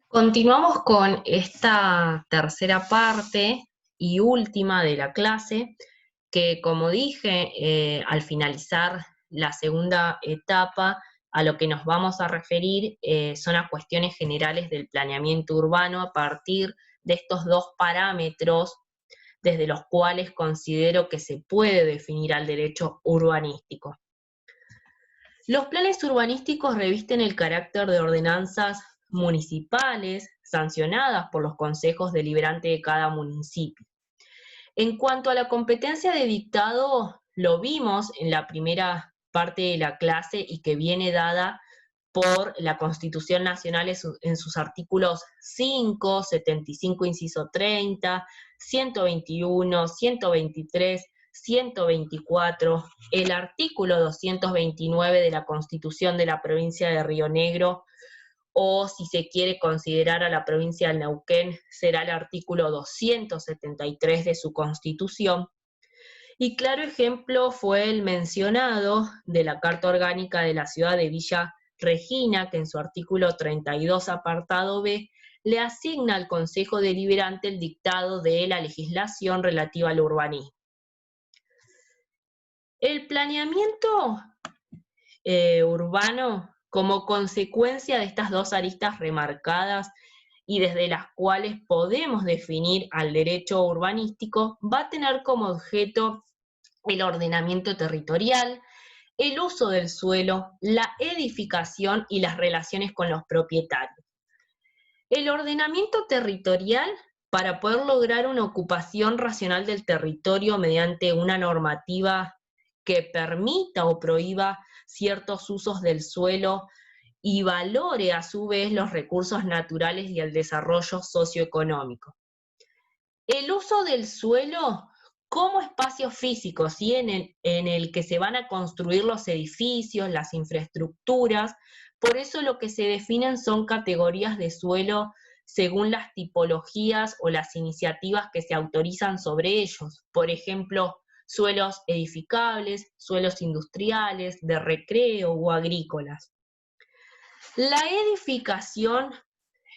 Continuamos con esta tercera parte y última de la clase, que como dije, al finalizar la segunda etapa, a lo que nos vamos a referir son a cuestiones generales del planeamiento urbano a partir de estos dos parámetros desde los cuales considero que se puede definir al derecho urbanístico. Los planes urbanísticos revisten el carácter de ordenanzas municipales sancionadas por los consejos deliberantes de cada municipio. En cuanto a la competencia de dictado, lo vimos en la primera parte de la clase y que viene dada por la Constitución Nacional en sus artículos 5, 75, inciso 30, 121, 123, 124, el artículo 229 de la Constitución de la provincia de Río Negro, o si se quiere considerar a la provincia del Neuquén, será el artículo 273 de su Constitución. Y claro ejemplo fue el mencionado de la Carta Orgánica de la ciudad de Villa Regina, que en su artículo 32, apartado B, le asigna al Consejo Deliberante el dictado de la legislación relativa al urbanismo. El planeamiento urbano, como consecuencia de estas dos aristas remarcadas y desde las cuales podemos definir al derecho urbanístico, va a tener como objeto el ordenamiento territorial, el uso del suelo, la edificación y las relaciones con los propietarios. El ordenamiento territorial, para poder lograr una ocupación racional del territorio mediante una normativa que permita o prohíba ciertos usos del suelo y valore a su vez los recursos naturales y el desarrollo socioeconómico. El uso del suelo como espacio físico, ¿sí? en el que se van a construir los edificios, las infraestructuras. Por eso lo que se definen son categorías de suelo según las tipologías o las iniciativas que se autorizan sobre ellos. Por ejemplo, suelos edificables, suelos industriales, de recreo o agrícolas. La edificación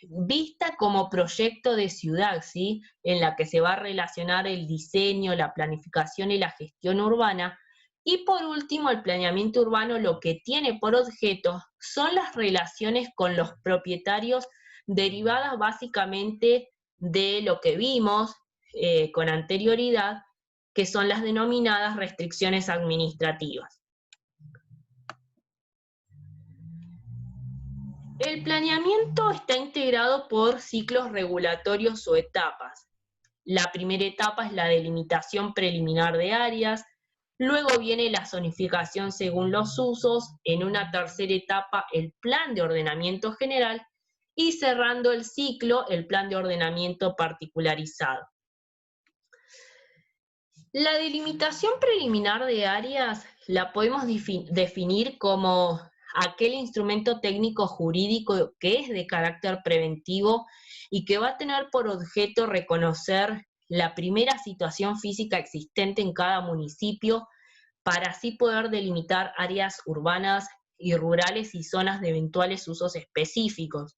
vista como proyecto de ciudad, ¿sí? En la que se va a relacionar el diseño, la planificación y la gestión urbana. Y por último, el planeamiento urbano lo que tiene por objeto son las relaciones con los propietarios derivadas básicamente de lo que vimos con anterioridad, que son las denominadas restricciones administrativas. El planeamiento está integrado por ciclos regulatorios o etapas. La primera etapa es la delimitación preliminar de áreas, luego viene la zonificación según los usos, en una tercera etapa el plan de ordenamiento general y cerrando el ciclo el plan de ordenamiento particularizado. La delimitación preliminar de áreas la podemos definir como aquel instrumento técnico jurídico que es de carácter preventivo y que va a tener por objeto reconocer la primera situación física existente en cada municipio para así poder delimitar áreas urbanas y rurales y zonas de eventuales usos específicos.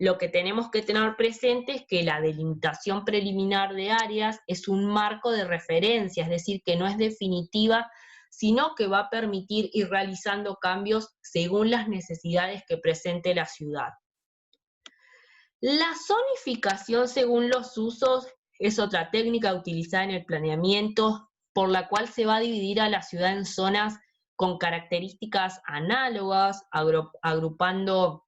Lo que tenemos que tener presente es que la delimitación preliminar de áreas es un marco de referencia, es decir, que no es definitiva, sino que va a permitir ir realizando cambios según las necesidades que presente la ciudad. La zonificación según los usos es otra técnica utilizada en el planeamiento por la cual se va a dividir a la ciudad en zonas con características análogas, agrupando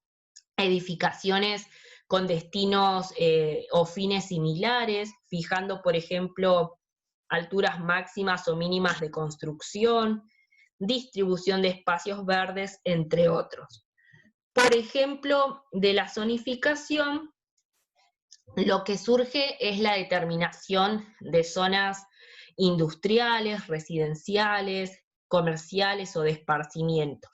edificaciones con destinos o fines similares, fijando, por ejemplo, alturas máximas o mínimas de construcción, distribución de espacios verdes, entre otros. Por ejemplo, de la zonificación, lo que surge es la determinación de zonas industriales, residenciales, comerciales o de esparcimiento.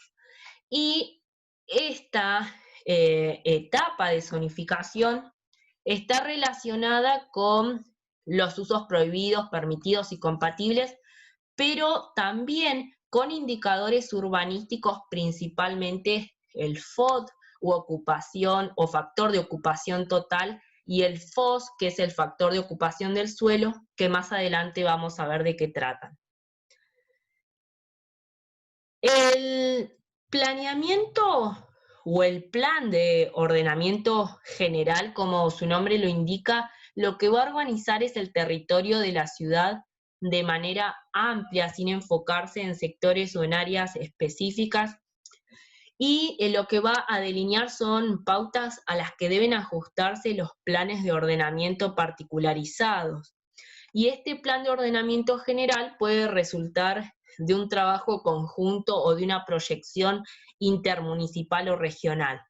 Y esta etapa de zonificación está relacionada con los usos prohibidos, permitidos y compatibles, pero también con indicadores urbanísticos, principalmente el FOD u ocupación o factor de ocupación total, y el FOS, que es el factor de ocupación del suelo, que más adelante vamos a ver de qué tratan. El planeamiento o el plan de ordenamiento general, como su nombre lo indica, lo que va a organizar es el territorio de la ciudad de manera amplia, sin enfocarse en sectores o en áreas específicas, y lo que va a delinear son pautas a las que deben ajustarse los planes de ordenamiento particularizados. Y este plan de ordenamiento general puede resultar de un trabajo conjunto o de una proyección intermunicipal o regional.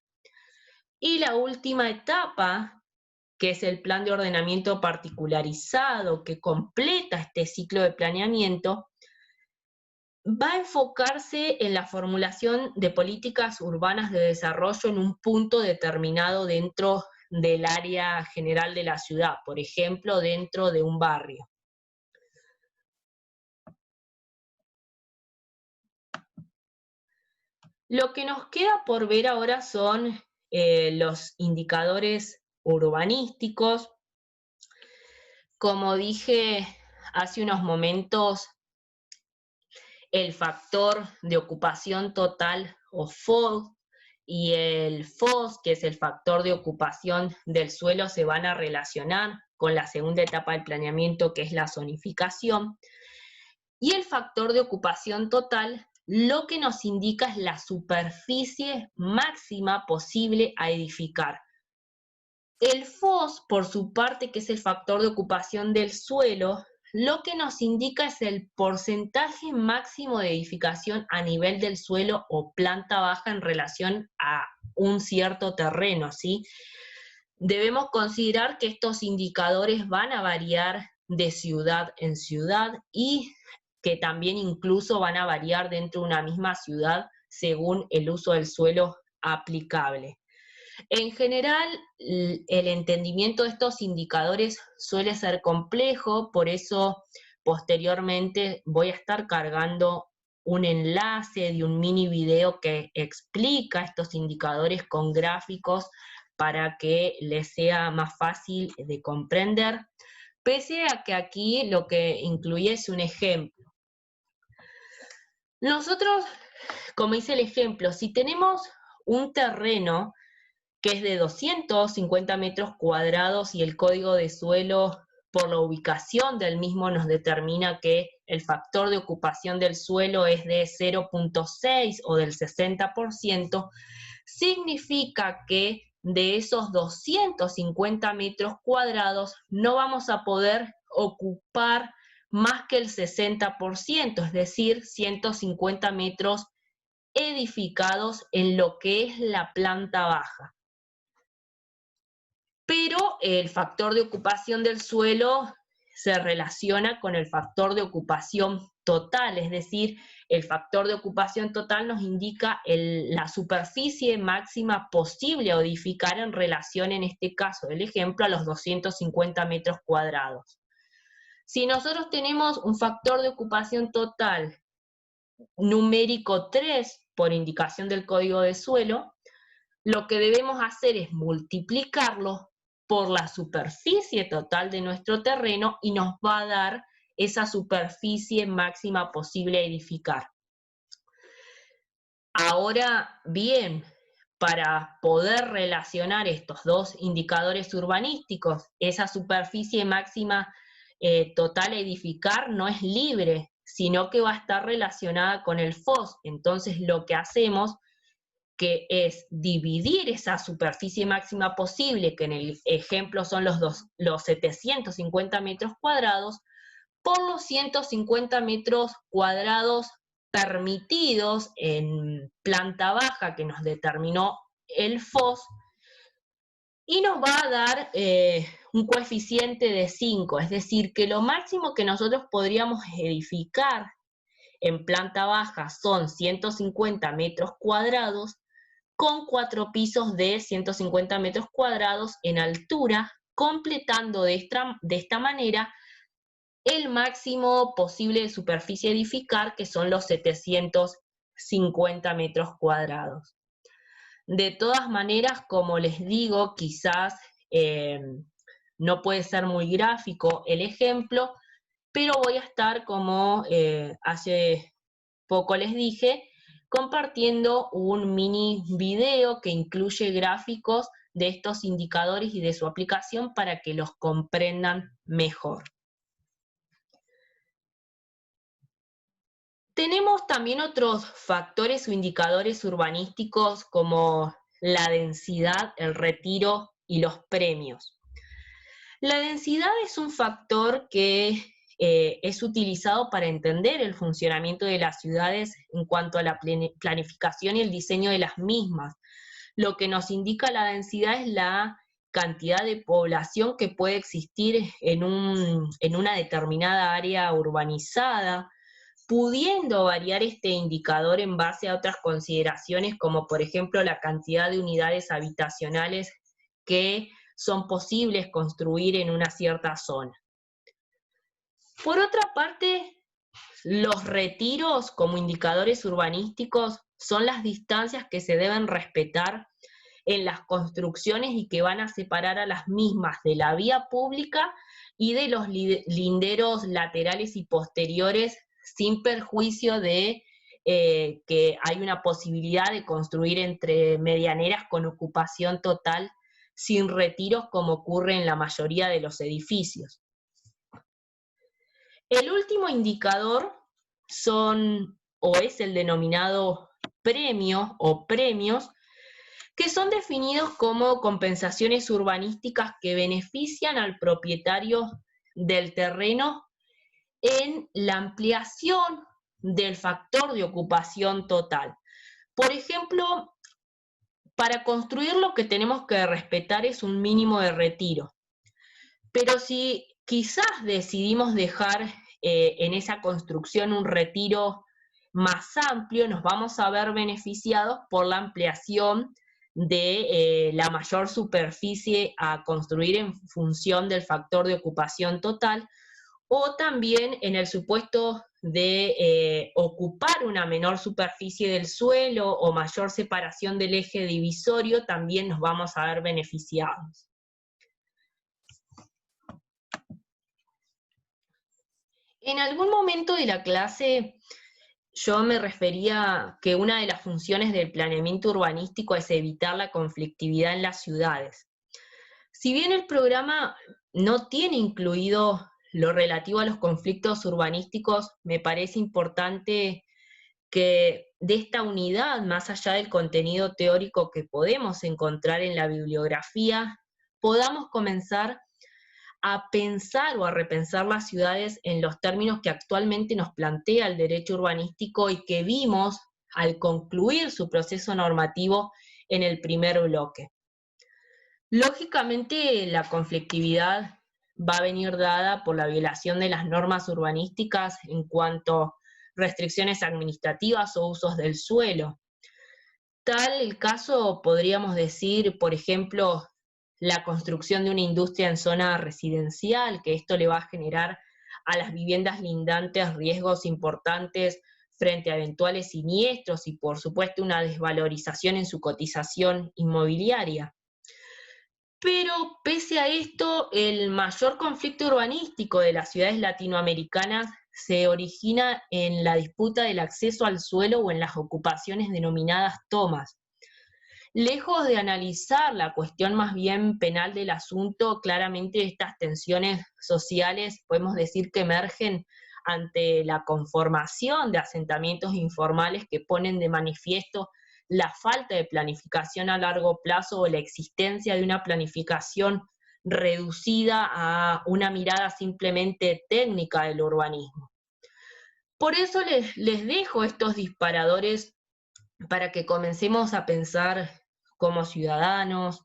Y la última etapa, que es el plan de ordenamiento particularizado, que completa este ciclo de planeamiento, va a enfocarse en la formulación de políticas urbanas de desarrollo en un punto determinado dentro del área general de la ciudad, por ejemplo, dentro de un barrio. Lo que nos queda por ver ahora son los indicadores urbanísticos. Como dije hace unos momentos, el factor de ocupación total o FOD y el FOS, que es el factor de ocupación del suelo, se van a relacionar con la segunda etapa del planeamiento, que es la zonificación. Y el factor de ocupación total lo que nos indica es la superficie máxima posible a edificar. El FOS, por su parte, que es el factor de ocupación del suelo, lo que nos indica es el porcentaje máximo de edificación a nivel del suelo o planta baja en relación a un cierto terreno, ¿sí? Debemos considerar que estos indicadores van a variar de ciudad en ciudad y que también incluso van a variar dentro de una misma ciudad según el uso del suelo aplicable. En general, el entendimiento de estos indicadores suele ser complejo, por eso posteriormente voy a estar cargando un enlace de un mini video que explica estos indicadores con gráficos para que les sea más fácil de comprender, pese a que aquí lo que incluye es un ejemplo. Nosotros, como dice el ejemplo, si tenemos un terreno que es de 250 metros cuadrados y el código de suelo por la ubicación del mismo nos determina que el factor de ocupación del suelo es de 0.6 o del 60%, significa que de esos 250 metros cuadrados no vamos a poder ocupar más que el 60%, es decir, 150 metros edificados en lo que es la planta baja. Pero el factor de ocupación del suelo se relaciona con el factor de ocupación total, es decir, el factor de ocupación total nos indica la superficie máxima posible a edificar en relación, en este caso del ejemplo, a los 250 metros cuadrados. Si nosotros tenemos un factor de ocupación total numérico 3 por indicación del código de suelo, lo que debemos hacer es multiplicarlo por la superficie total de nuestro terreno y nos va a dar esa superficie máxima posible a edificar. Ahora bien, para poder relacionar estos dos indicadores urbanísticos, esa superficie máxima total a edificar no es libre, sino que va a estar relacionada con el FOS. Entonces lo que hacemos que es dividir esa superficie máxima posible, que en el ejemplo son los 750 metros cuadrados, por los 150 metros cuadrados permitidos en planta baja que nos determinó el FOS, y nos va a dar un coeficiente de 5, es decir, que lo máximo que nosotros podríamos edificar en planta baja son 150 metros cuadrados, con 4 pisos de 150 metros cuadrados en altura, completando de esta manera el máximo posible de superficie a edificar, que son los 750 metros cuadrados. De todas maneras, como les digo, quizás no puede ser muy gráfico el ejemplo, pero voy a estar, como hace poco les dije, compartiendo un mini video que incluye gráficos de estos indicadores y de su aplicación para que los comprendan mejor. Tenemos también otros factores o indicadores urbanísticos como la densidad, el retiro y los premios. La densidad es un factor que es utilizado para entender el funcionamiento de las ciudades en cuanto a la planificación y el diseño de las mismas. Lo que nos indica la densidad es la cantidad de población que puede existir en una determinada área urbanizada, pudiendo variar este indicador en base a otras consideraciones, como por ejemplo la cantidad de unidades habitacionales que son posibles construir en una cierta zona. Por otra parte, los retiros como indicadores urbanísticos son las distancias que se deben respetar en las construcciones y que van a separar a las mismas de la vía pública y de los linderos laterales y posteriores, sin perjuicio de que hay una posibilidad de construir entre medianeras con ocupación total sin retiros, como ocurre en la mayoría de los edificios. El último indicador es el denominado premio o premios, que son definidos como compensaciones urbanísticas que benefician al propietario del terreno en la ampliación del factor de ocupación total. Por ejemplo, para construir lo que tenemos que respetar es un mínimo de retiro. Pero si quizás decidimos dejar en esa construcción un retiro más amplio, nos vamos a ver beneficiados por la ampliación de la mayor superficie a construir en función del factor de ocupación total, o también en el supuesto de ocupar una menor superficie del suelo o mayor separación del eje divisorio, también nos vamos a ver beneficiados. En algún momento de la clase yo me refería que una de las funciones del planeamiento urbanístico es evitar la conflictividad en las ciudades. Si bien el programa no tiene incluido lo relativo a los conflictos urbanísticos, me parece importante que de esta unidad, más allá del contenido teórico que podemos encontrar en la bibliografía, podamos comenzar a pensar o a repensar las ciudades en los términos que actualmente nos plantea el derecho urbanístico y que vimos al concluir su proceso normativo en el primer bloque. Lógicamente, la conflictividad va a venir dada por la violación de las normas urbanísticas en cuanto a restricciones administrativas o usos del suelo. Tal el caso, podríamos decir, por ejemplo, la construcción de una industria en zona residencial, que esto le va a generar a las viviendas lindantes riesgos importantes frente a eventuales siniestros y, por supuesto, una desvalorización en su cotización inmobiliaria. Pero pese a esto, el mayor conflicto urbanístico de las ciudades latinoamericanas se origina en la disputa del acceso al suelo o en las ocupaciones denominadas tomas. Lejos de analizar la cuestión más bien penal del asunto, claramente estas tensiones sociales podemos decir que emergen ante la conformación de asentamientos informales que ponen de manifiesto la falta de planificación a largo plazo o la existencia de una planificación reducida a una mirada simplemente técnica del urbanismo. Por eso les dejo estos disparadores para que comencemos a pensar como ciudadanos,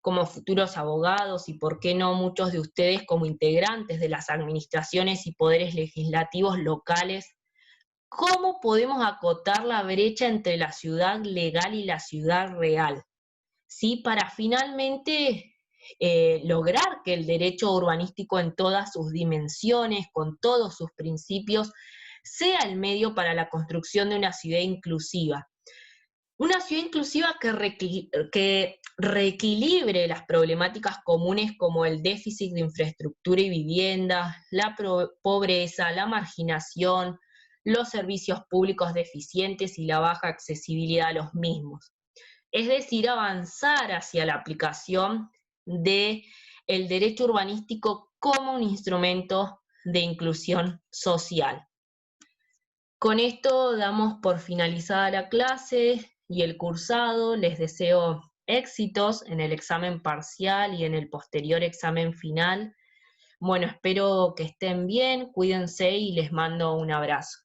como futuros abogados y, por qué no, muchos de ustedes como integrantes de las administraciones y poderes legislativos locales, cómo podemos acotar la brecha entre la ciudad legal y la ciudad real, ¿sí? Para finalmente lograr que el derecho urbanístico en todas sus dimensiones, con todos sus principios, sea el medio para la construcción de una ciudad inclusiva. Una ciudad inclusiva que reequilibre las problemáticas comunes como el déficit de infraestructura y vivienda, la pobreza, la marginación, los servicios públicos deficientes y la baja accesibilidad a los mismos. Es decir, avanzar hacia la aplicación del derecho urbanístico como un instrumento de inclusión social. Con esto damos por finalizada la clase y el cursado. Les deseo éxitos en el examen parcial y en el posterior examen final. Bueno, espero que estén bien, cuídense y les mando un abrazo.